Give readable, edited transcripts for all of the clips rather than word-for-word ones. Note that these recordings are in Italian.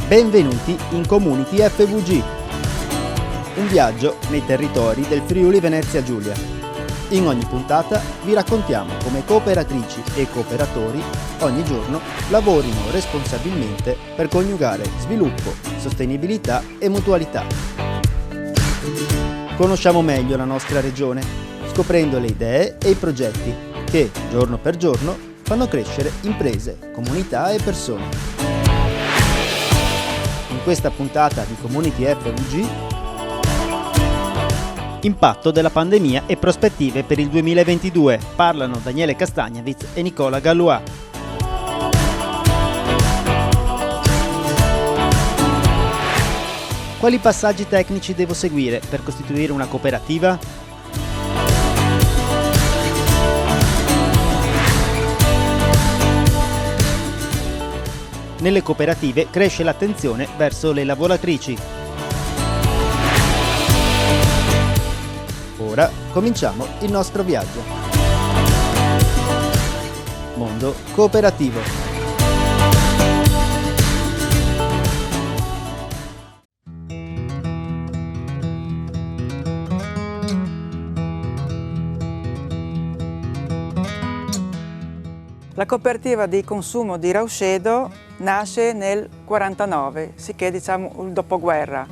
Benvenuti in Community FVG, un viaggio nei territori del Friuli Venezia Giulia. In ogni puntata vi raccontiamo come cooperatrici e cooperatori ogni giorno lavorino responsabilmente per coniugare sviluppo, sostenibilità e mutualità. Conosciamo meglio la nostra regione, scoprendo le idee e i progetti che, giorno per giorno, fanno crescere imprese, comunità e persone. In questa puntata di Community FVG, impatto della pandemia e prospettive per il 2022. Parlano Daniele Castagnevic e Nicola Gallois. Quali passaggi tecnici devo seguire per costituire una cooperativa? Nelle cooperative cresce l'attenzione verso le lavoratrici. Ora cominciamo il nostro viaggio. Mondo cooperativo. La cooperativa di consumo di Rauscedo nasce nel 49, sicché diciamo il dopoguerra,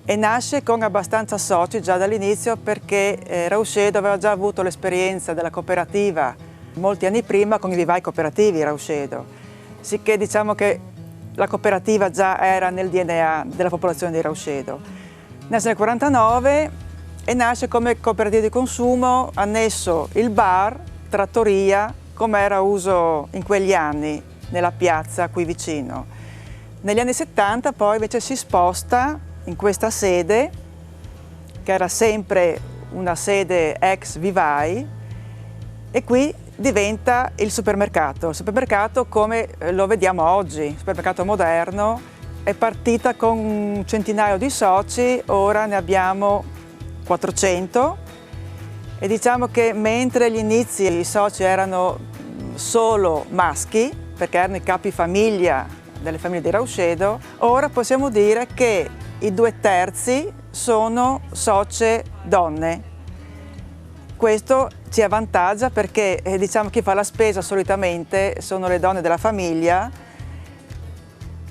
e nasce con abbastanza soci già dall'inizio perché Rauscedo aveva già avuto l'esperienza della cooperativa molti anni prima con i vivai cooperativi Rauscedo, sicché diciamo che la cooperativa già era nel DNA della popolazione di Rauscedo. Nasce nel 49 e nasce come cooperativa di consumo, annesso il bar, trattoria, come era uso in quegli anni nella piazza qui vicino. Negli anni 70 poi invece si sposta in questa sede, che era sempre una sede ex Vivai, e qui diventa il supermercato come lo vediamo oggi, il supermercato moderno. È partita con un centinaio di soci, ora ne abbiamo 400. E diciamo che mentre agli inizi i soci erano solo maschi, perché erano i capifamiglia delle famiglie di Rauscedo, ora possiamo dire che i 2/3 sono socie donne. Questo ci avvantaggia perché diciamo chi fa la spesa solitamente sono le donne della famiglia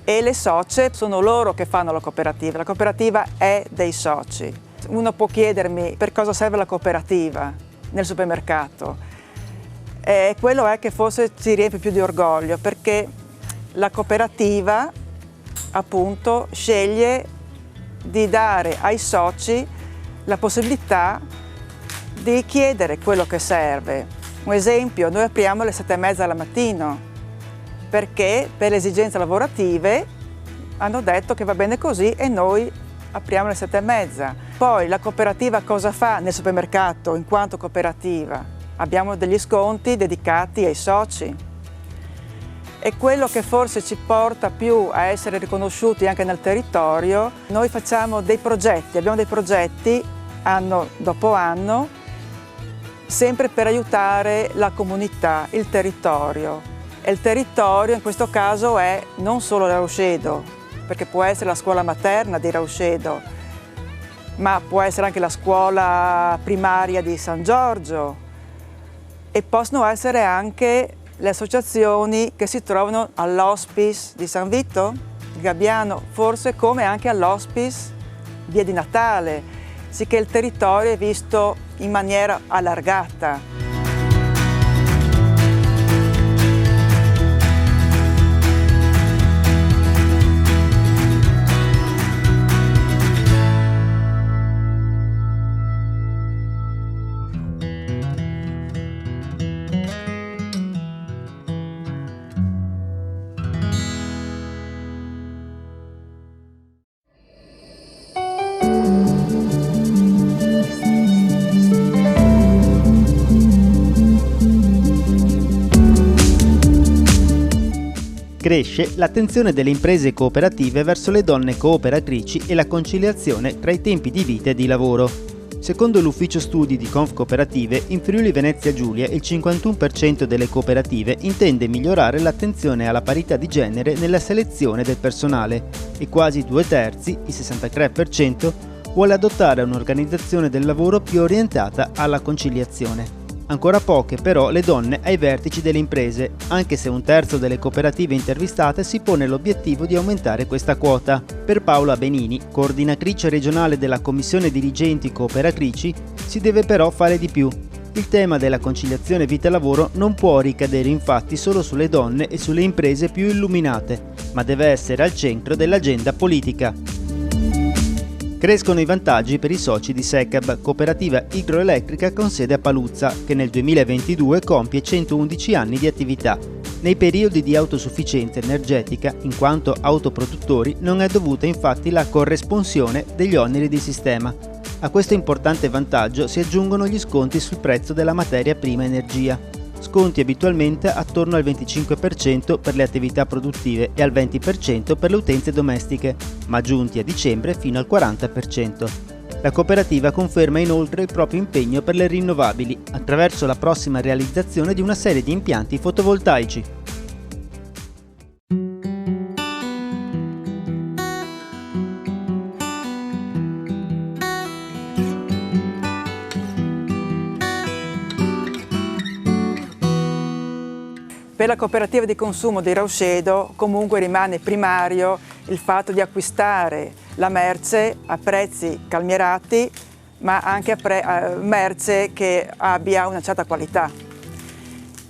e le socie sono loro che fanno la cooperativa è dei soci. Uno può chiedermi per cosa serve la cooperativa nel supermercato, e quello è che forse ci riempie più di orgoglio, perché la cooperativa appunto sceglie di dare ai soci la possibilità di chiedere quello che serve. Un esempio, noi apriamo alle 7:30 al mattino perché per le esigenze lavorative hanno detto che va bene così e noi apriamo alle 7:30. Poi la cooperativa cosa fa nel supermercato in quanto cooperativa? Abbiamo degli sconti dedicati ai soci. E quello che forse ci porta più a essere riconosciuti anche nel territorio, noi facciamo dei progetti, abbiamo dei progetti anno dopo anno, sempre per aiutare la comunità, il territorio. E il territorio in questo caso è non solo Rauscedo, perché può essere la scuola materna di Rauscedo, ma può essere anche la scuola primaria di San Giorgio e possono essere anche le associazioni che si trovano all'Hospice di San Vito, il Gabbiano, forse come anche all'Hospice Via di Natale, sicché il territorio è visto in maniera allargata. Cresce l'attenzione delle imprese cooperative verso le donne cooperatrici e la conciliazione tra i tempi di vita e di lavoro. Secondo l'ufficio studi di Confcooperative, in Friuli Venezia Giulia il 51% delle cooperative intende migliorare l'attenzione alla parità di genere nella selezione del personale e quasi 2/3, il 63%, vuole adottare un'organizzazione del lavoro più orientata alla conciliazione. Ancora poche però le donne ai vertici delle imprese, anche se 1/3 delle cooperative intervistate si pone l'obiettivo di aumentare questa quota. Per Paola Benini, coordinatrice regionale della Commissione Dirigenti Cooperatrici, si deve però fare di più. Il tema della conciliazione vita-lavoro non può ricadere infatti solo sulle donne e sulle imprese più illuminate, ma deve essere al centro dell'agenda politica. Crescono i vantaggi per i soci di SECAB, cooperativa idroelettrica con sede a Paluzza, che nel 2022 compie 111 anni di attività. Nei periodi di autosufficienza energetica, in quanto autoproduttori, non è dovuta infatti la corresponsione degli oneri di sistema. A questo importante vantaggio si aggiungono gli sconti sul prezzo della materia prima energia. Sconti abitualmente attorno al 25% per le attività produttive e al 20% per le utenze domestiche, ma giunti a dicembre fino al 40%. La cooperativa conferma inoltre il proprio impegno per le rinnovabili, attraverso la prossima realizzazione di una serie di impianti fotovoltaici. Per la cooperativa di consumo di Rauscedo comunque rimane primario il fatto di acquistare la merce a prezzi calmierati, ma anche a merce che abbia una certa qualità.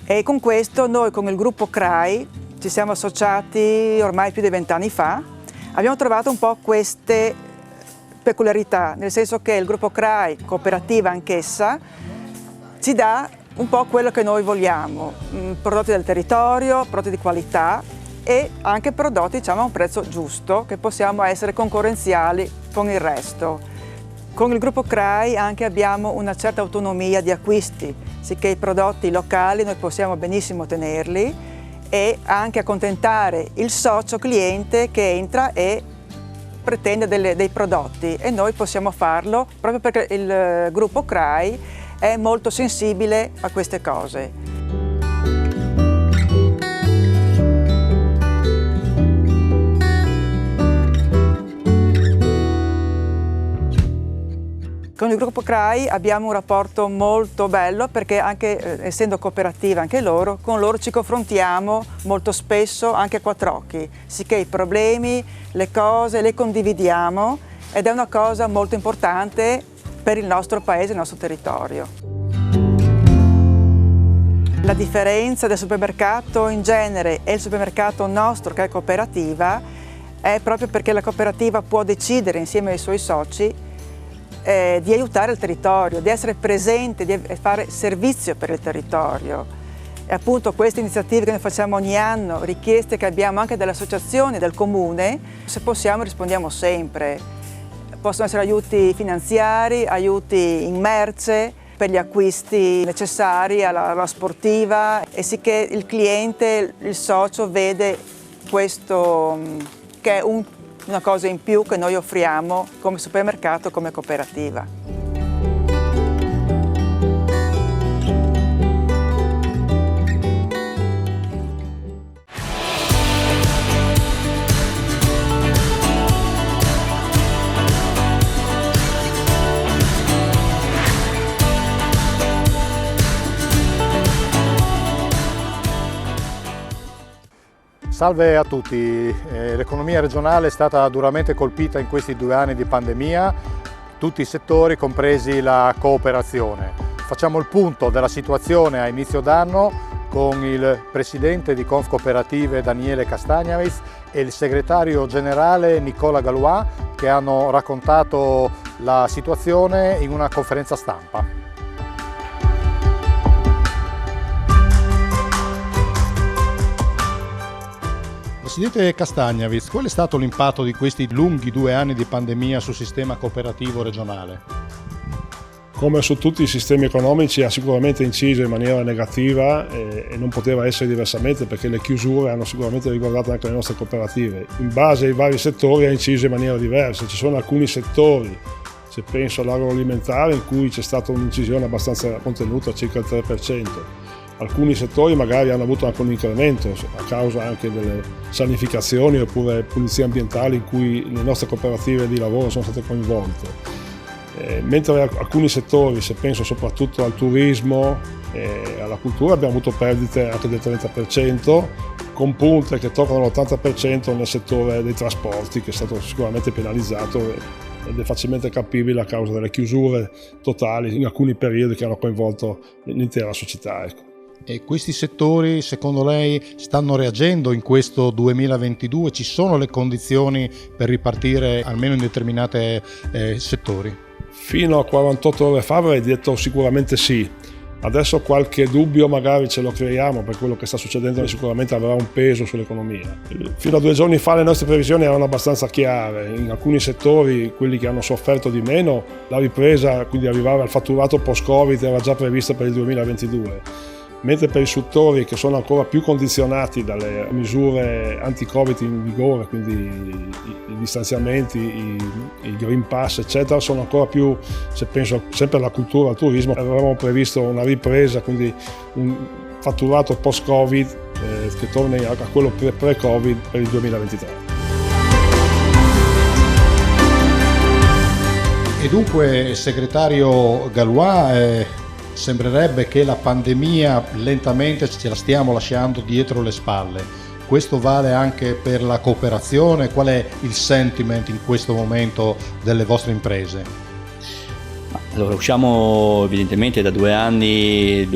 E con questo noi con il gruppo CRAI ci siamo associati ormai più di 20 anni fa. Abbiamo trovato un po' queste peculiarità, nel senso che il gruppo CRAI, cooperativa anch'essa, ci dà un po' quello che noi vogliamo, prodotti del territorio, prodotti di qualità e anche prodotti a un prezzo giusto, che possiamo essere concorrenziali con il resto. Con il gruppo CRAI anche abbiamo una certa autonomia di acquisti, sicché i prodotti locali noi possiamo benissimo tenerli e anche accontentare il socio cliente che entra e pretende dei prodotti, e noi possiamo farlo proprio perché il gruppo CRAI è molto sensibile a queste cose. Con il gruppo CRAI abbiamo un rapporto molto bello perché anche essendo cooperativa anche loro, con loro ci confrontiamo molto spesso anche a quattro occhi, sicché i problemi, le cose le condividiamo ed è una cosa molto importante per il nostro paese, il nostro territorio. La differenza del supermercato in genere e il supermercato nostro che è cooperativa è proprio perché la cooperativa può decidere insieme ai suoi soci di aiutare il territorio, di essere presente, di fare servizio per il territorio. E appunto queste iniziative che noi facciamo ogni anno, richieste che abbiamo anche dalle associazioni, del comune, se possiamo rispondiamo sempre. Possono essere aiuti finanziari, aiuti in merce, per gli acquisti necessari alla sportiva, e sì che il cliente, il socio vede questo che è una cosa in più che noi offriamo come supermercato, come cooperativa. Salve a tutti, l'economia regionale è stata duramente colpita in questi 2 anni di pandemia, tutti i settori compresi la cooperazione. Facciamo il punto della situazione a inizio d'anno con il presidente di Confcooperative Daniele Castagnavis e il segretario generale Nicola Galois, che hanno raccontato la situazione in una conferenza stampa. Presidente Castagnavis, qual è stato l'impatto di questi lunghi 2 anni di pandemia sul sistema cooperativo regionale? Come su tutti i sistemi economici ha sicuramente inciso in maniera negativa e non poteva essere diversamente, perché le chiusure hanno sicuramente riguardato anche le nostre cooperative. In base ai vari settori ha inciso in maniera diversa. Ci sono alcuni settori Se penso all'agroalimentare, in cui c'è stata un'incisione abbastanza contenuta, circa il 3%. Alcuni settori magari hanno avuto anche un incremento a causa anche delle sanificazioni oppure pulizie ambientali in cui le nostre cooperative di lavoro sono state coinvolte. Mentre alcuni settori, se penso soprattutto al turismo e alla cultura, abbiamo avuto perdite anche del 30%, con punte che toccano l'80% nel settore dei trasporti, che è stato sicuramente penalizzato ed è facilmente capibile a causa delle chiusure totali in alcuni periodi che hanno coinvolto l'intera società. E questi settori, secondo lei, stanno reagendo in questo 2022? Ci sono le condizioni per ripartire almeno in determinati settori? Fino a 48 ore fa avrei detto sicuramente sì. Adesso qualche dubbio magari ce lo creiamo, per quello che sta succedendo sicuramente avrà un peso sull'economia. Fino a 2 giorni fa le nostre previsioni erano abbastanza chiare. In alcuni settori, quelli che hanno sofferto di meno, la ripresa, quindi arrivare al fatturato post-Covid, era già prevista per il 2022. Mentre per i settori che sono ancora più condizionati dalle misure anti-Covid in vigore, quindi i distanziamenti, i Green Pass, eccetera, sono ancora più, se penso sempre alla cultura, al turismo, avevamo previsto una ripresa, quindi un fatturato post-Covid che torni a quello pre-Covid per il 2023. E dunque, segretario Gallois, sembrerebbe che la pandemia lentamente ce la stiamo lasciando dietro le spalle. Questo vale anche per la cooperazione. Qual è il sentiment in questo momento delle vostre imprese? Allora, usciamo evidentemente da 2 anni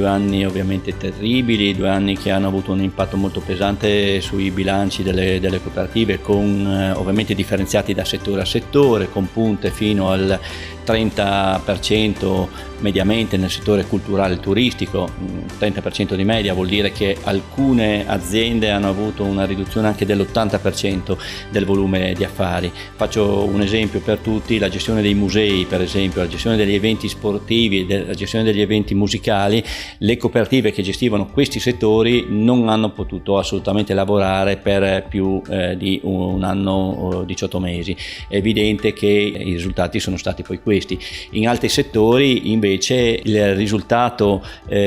ovviamente terribili, 2 anni che hanno avuto un impatto molto pesante sui bilanci delle cooperative, con ovviamente differenziati da settore a settore, con punte fino al 30% mediamente nel settore culturale e turistico. 30% di media vuol dire che alcune aziende hanno avuto una riduzione anche dell'80% del volume di affari. Faccio un esempio per tutti: la gestione dei musei, per esempio, la gestione degli eventi sportivi, la gestione degli eventi musicali. Le cooperative che gestivano questi settori non hanno potuto assolutamente lavorare per più di un anno o 18 mesi. È evidente che i risultati sono stati poi questi. In altri settori invece il risultato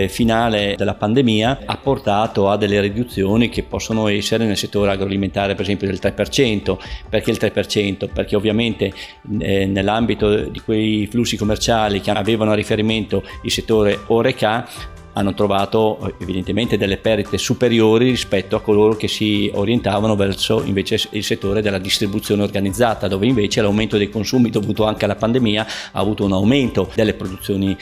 finale della pandemia ha portato a delle riduzioni che possono essere nel settore agroalimentare, per esempio del 3%. Perché il 3%? Perché ovviamente nell'ambito di quei flussi commerciali che avevano a riferimento il settore Horeca hanno trovato evidentemente delle perdite superiori rispetto a coloro che si orientavano verso invece il settore della distribuzione organizzata, dove invece l'aumento dei consumi dovuto anche alla pandemia ha avuto un aumento delle produzioni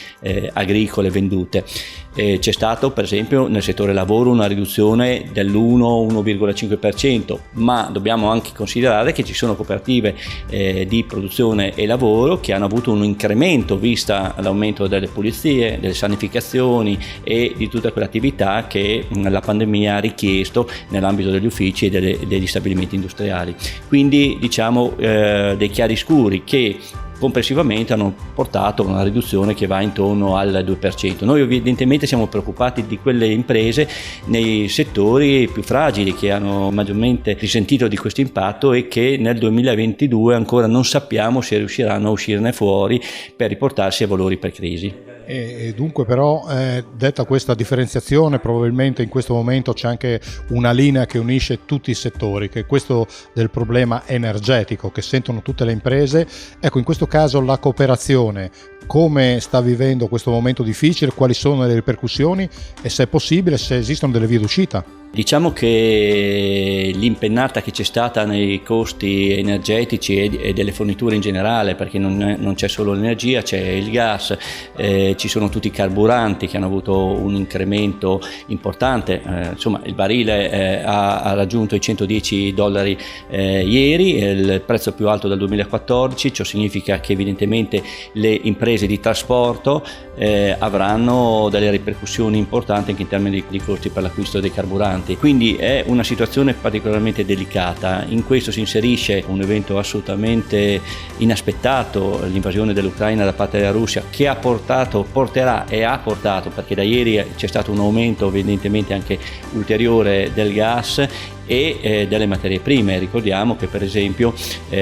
agricole vendute. C'è stato per esempio nel settore lavoro una riduzione dell'1,5%, ma dobbiamo anche considerare che ci sono cooperative di produzione e lavoro che hanno avuto un incremento vista l'aumento delle pulizie, delle sanificazioni e di tutta quell'attività che la pandemia ha richiesto nell'ambito degli uffici e degli stabilimenti industriali. Quindi diciamo dei chiaroscuri che complessivamente hanno portato a una riduzione che va intorno al 2%. Noi evidentemente siamo preoccupati di quelle imprese nei settori più fragili che hanno maggiormente risentito di questo impatto e che nel 2022 ancora non sappiamo se riusciranno a uscirne fuori per riportarsi a valori pre-crisi. E dunque però, detta questa differenziazione, probabilmente in questo momento c'è anche una linea che unisce tutti i settori, che è questo del problema energetico che sentono tutte le imprese. Ecco, in questo caso la cooperazione come sta vivendo questo momento difficile, quali sono le ripercussioni e se è possibile, se esistono delle vie d'uscita. Diciamo che l'impennata che c'è stata nei costi energetici e delle forniture in generale, perché non c'è solo l'energia, c'è il gas, ci sono tutti i carburanti che hanno avuto un incremento importante. Insomma, il barile ha raggiunto i $110 ieri, il prezzo più alto dal 2014. Ciò significa che evidentemente le imprese di trasporto avranno delle ripercussioni importanti anche in termini di costi per l'acquisto dei carburanti. Quindi è una situazione particolarmente delicata. In questo si inserisce un evento assolutamente inaspettato, l'invasione dell'Ucraina da parte della Russia, che ha portato, perché da ieri c'è stato un aumento evidentemente anche ulteriore del gas e delle materie prime. Ricordiamo che per esempio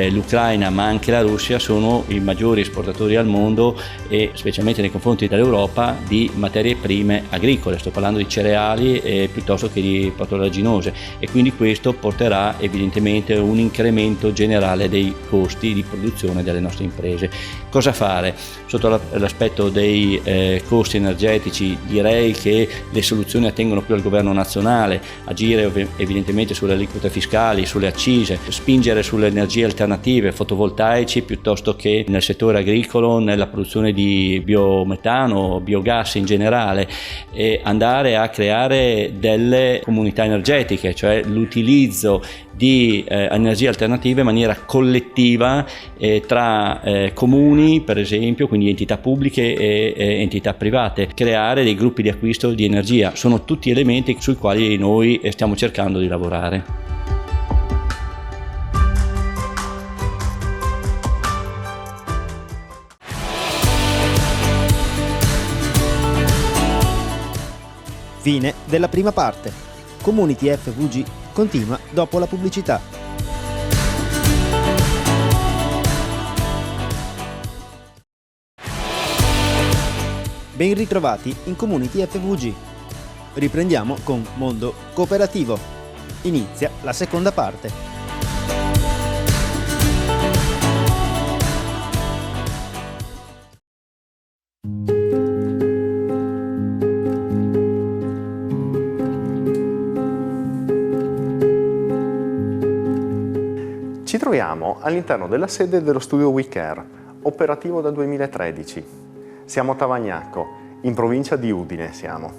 l'Ucraina ma anche la Russia sono i maggiori esportatori al mondo e specialmente nei confronti dell'Europa di materie prime agricole, sto parlando di cereali piuttosto che di proteoraginose, e quindi questo porterà evidentemente un incremento generale dei costi di produzione delle nostre imprese. Cosa fare? Sotto l'aspetto dei costi energetici direi che le soluzioni attengono più al governo nazionale, agire evidentemente sulle aliquote fiscali, sulle accise, spingere sulle energie alternative, fotovoltaici piuttosto che nel settore agricolo, nella produzione di biometano, biogas in generale, e andare a creare delle comunità energetiche, cioè l'utilizzo di energie alternative in maniera collettiva tra comuni per esempio, quindi entità pubbliche e entità private, creare dei gruppi di acquisto di energia. Sono tutti elementi sui quali noi stiamo cercando di lavorare. Fine della prima parte. Community FVG continua dopo la pubblicità. Ben ritrovati in Community FVG. Riprendiamo con Mondo Cooperativo. Inizia la seconda parte. Ci troviamo all'interno della sede dello studio WeCare, operativo dal 2013. Siamo a Tavagnacco, in provincia di Udine siamo.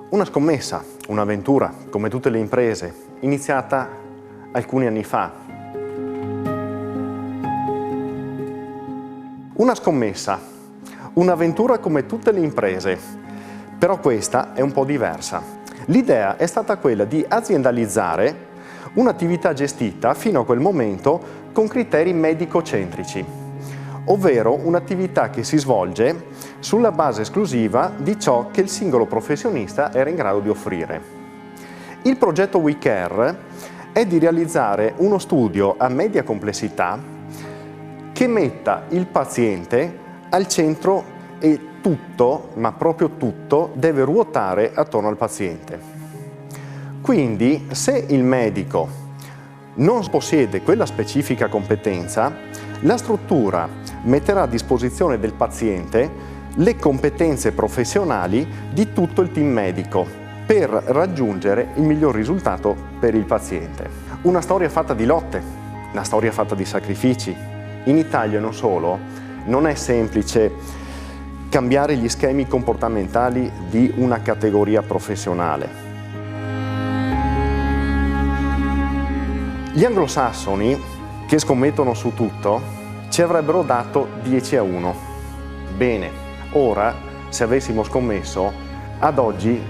Una scommessa, un'avventura, come tutte le imprese, iniziata alcuni anni fa. Una scommessa, un'avventura come tutte le imprese, però questa è un po' diversa. L'idea è stata quella di aziendalizzare un'attività gestita fino a quel momento con criteri medico-centrici, ovvero un'attività che si svolge sulla base esclusiva di ciò che il singolo professionista era in grado di offrire. Il progetto WeCare è di realizzare uno studio a media complessità che metta il paziente al centro e tutto, ma proprio tutto, deve ruotare attorno al paziente. Quindi, se il medico non possiede quella specifica competenza, la struttura metterà a disposizione del paziente le competenze professionali di tutto il team medico per raggiungere il miglior risultato per il paziente. Una storia fatta di lotte, una storia fatta di sacrifici. In Italia non solo, non è semplice cambiare gli schemi comportamentali di una categoria professionale. Gli anglosassoni, che scommettono su tutto, ci avrebbero dato 10-1. Bene, ora, se avessimo scommesso, ad oggi,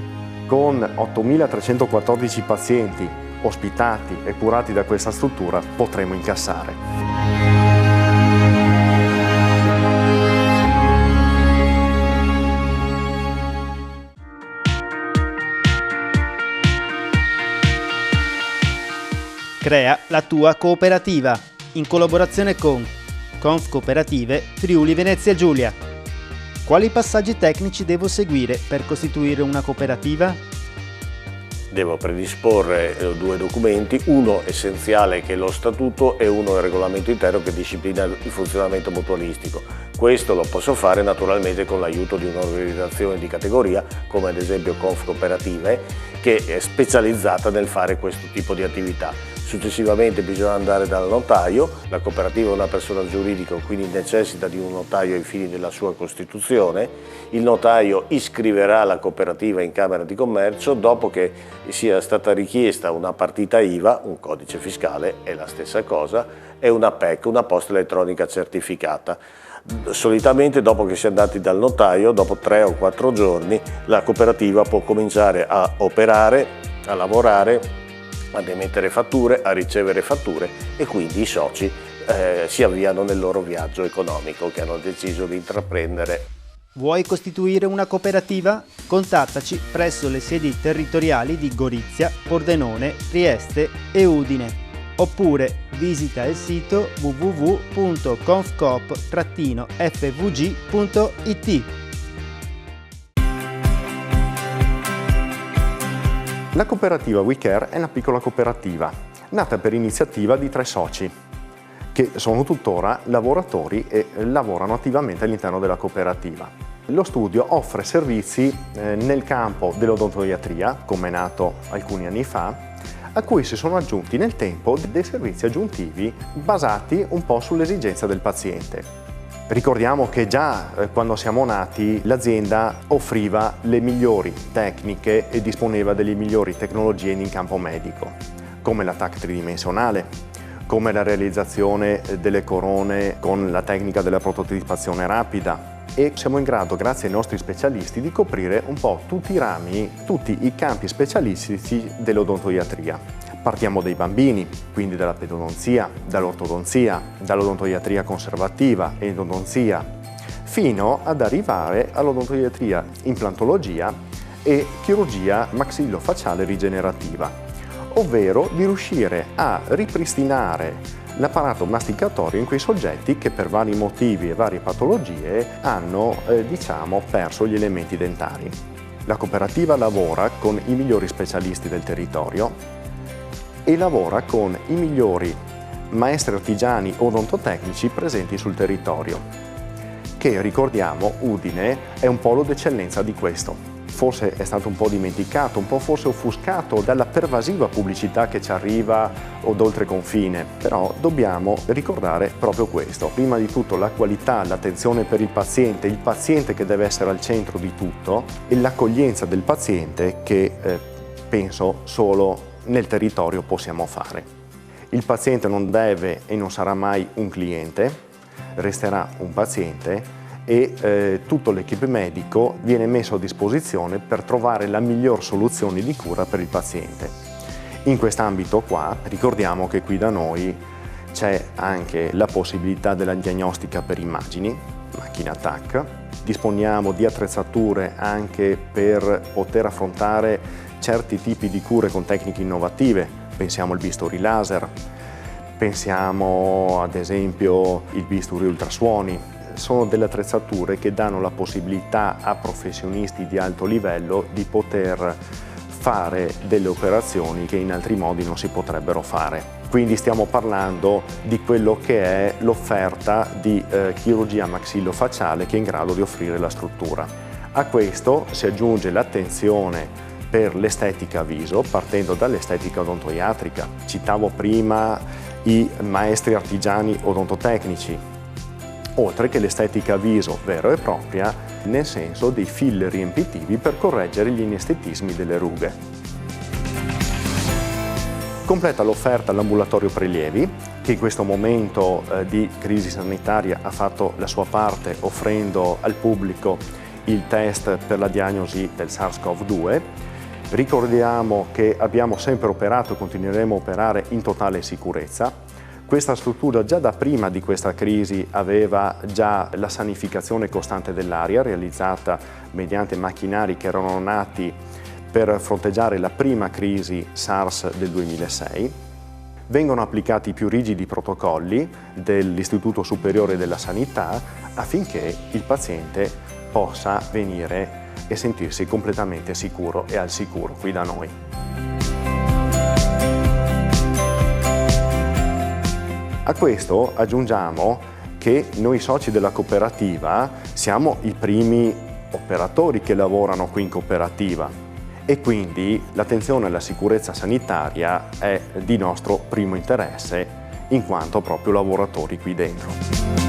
con 8.314 pazienti ospitati e curati da questa struttura, potremo incassare. Crea la tua cooperativa in collaborazione con Conf Cooperative Friuli Venezia Giulia. Quali passaggi tecnici devo seguire per costituire una cooperativa? Devo predisporre 2 documenti, uno essenziale che è lo statuto e uno il regolamento interno che disciplina il funzionamento mutualistico. Questo lo posso fare naturalmente con l'aiuto di un'organizzazione di categoria come ad esempio Conf Cooperative, che è specializzata nel fare questo tipo di attività. Successivamente bisogna andare dal notaio, la cooperativa è una persona giuridica, quindi necessita di un notaio ai fini della sua costituzione. Il notaio iscriverà la cooperativa in Camera di Commercio dopo che sia stata richiesta una partita IVA, un codice fiscale è la stessa cosa, e una PEC, una posta elettronica certificata. Solitamente dopo che si è andati dal notaio, dopo 3 o 4 giorni, la cooperativa può cominciare a operare, a lavorare, ad emettere fatture, a ricevere fatture e quindi i soci si avviano nel loro viaggio economico che hanno deciso di intraprendere. Vuoi costituire una cooperativa? Contattaci presso le sedi territoriali di Gorizia, Pordenone, Trieste e Udine. Oppure visita il sito www.confcoop-fvg.it. La cooperativa WeCare è una piccola cooperativa, nata per iniziativa di 3 soci, che sono tuttora lavoratori e lavorano attivamente all'interno della cooperativa. Lo studio offre servizi nel campo dell'odontoiatria, come è nato alcuni anni fa, a cui si sono aggiunti nel tempo dei servizi aggiuntivi basati un po' sull'esigenza del paziente. Ricordiamo che già quando siamo nati l'azienda offriva le migliori tecniche e disponeva delle migliori tecnologie in campo medico, come la TAC tridimensionale, come la realizzazione delle corone con la tecnica della prototipazione rapida, e siamo in grado, grazie ai nostri specialisti, di coprire un po' tutti i rami, tutti i campi specialistici dell'odontoiatria. Partiamo dai bambini, quindi dalla pedodonzia, dall'ortodonzia, dall'odontoiatria conservativa e endodonzia, fino ad arrivare all'odontoiatria implantologia e chirurgia maxillofacciale rigenerativa, ovvero di riuscire a ripristinare l'apparato masticatorio in quei soggetti che per vari motivi e varie patologie hanno perso gli elementi dentari. La cooperativa lavora con i migliori specialisti del territorio e lavora con i migliori maestri artigiani odontotecnici presenti sul territorio, che, ricordiamo, Udine è un polo d'eccellenza di questo. Forse è stato un po' dimenticato, un po' forse offuscato dalla pervasiva pubblicità che ci arriva d'oltre confine, però dobbiamo ricordare proprio questo. Prima di tutto la qualità, l'attenzione per il paziente che deve essere al centro di tutto, e l'accoglienza del paziente che penso solo nel territorio possiamo fare. Il paziente non deve e non sarà mai un cliente, resterà un paziente, e tutto l'equipe medico viene messo a disposizione per trovare la miglior soluzione di cura per il paziente. In quest'ambito qua ricordiamo che qui da noi c'è anche la possibilità della diagnostica per immagini, macchina TAC, disponiamo di attrezzature anche per poter affrontare certi tipi di cure con tecniche innovative, pensiamo al bisturi laser, pensiamo ad esempio il bisturi ultrasuoni. Sono delle attrezzature che danno la possibilità a professionisti di alto livello di poter fare delle operazioni che in altri modi non si potrebbero fare. Quindi stiamo parlando di quello che è l'offerta di chirurgia maxillofacciale che è in grado di offrire la struttura. A questo si aggiunge l'attenzione per l'estetica viso, partendo dall'estetica odontoiatrica. Citavo prima i maestri artigiani odontotecnici, oltre che l'estetica viso vera e propria, nel senso dei filler riempitivi per correggere gli inestetismi delle rughe. Completa l'offerta l'ambulatorio prelievi, che in questo momento di crisi sanitaria ha fatto la sua parte offrendo al pubblico il test per la diagnosi del SARS-CoV-2. Ricordiamo che abbiamo sempre operato e continueremo a operare in totale sicurezza. Questa struttura già da prima di questa crisi aveva già la sanificazione costante dell'aria realizzata mediante macchinari che erano nati per fronteggiare la prima crisi SARS del 2006. Vengono applicati i più rigidi protocolli dell'Istituto Superiore della Sanità affinché il paziente possa venire e sentirsi completamente sicuro e al sicuro qui da noi. A questo aggiungiamo che noi soci della cooperativa siamo i primi operatori che lavorano qui in cooperativa e quindi l'attenzione alla sicurezza sanitaria è di nostro primo interesse in quanto proprio lavoratori qui dentro.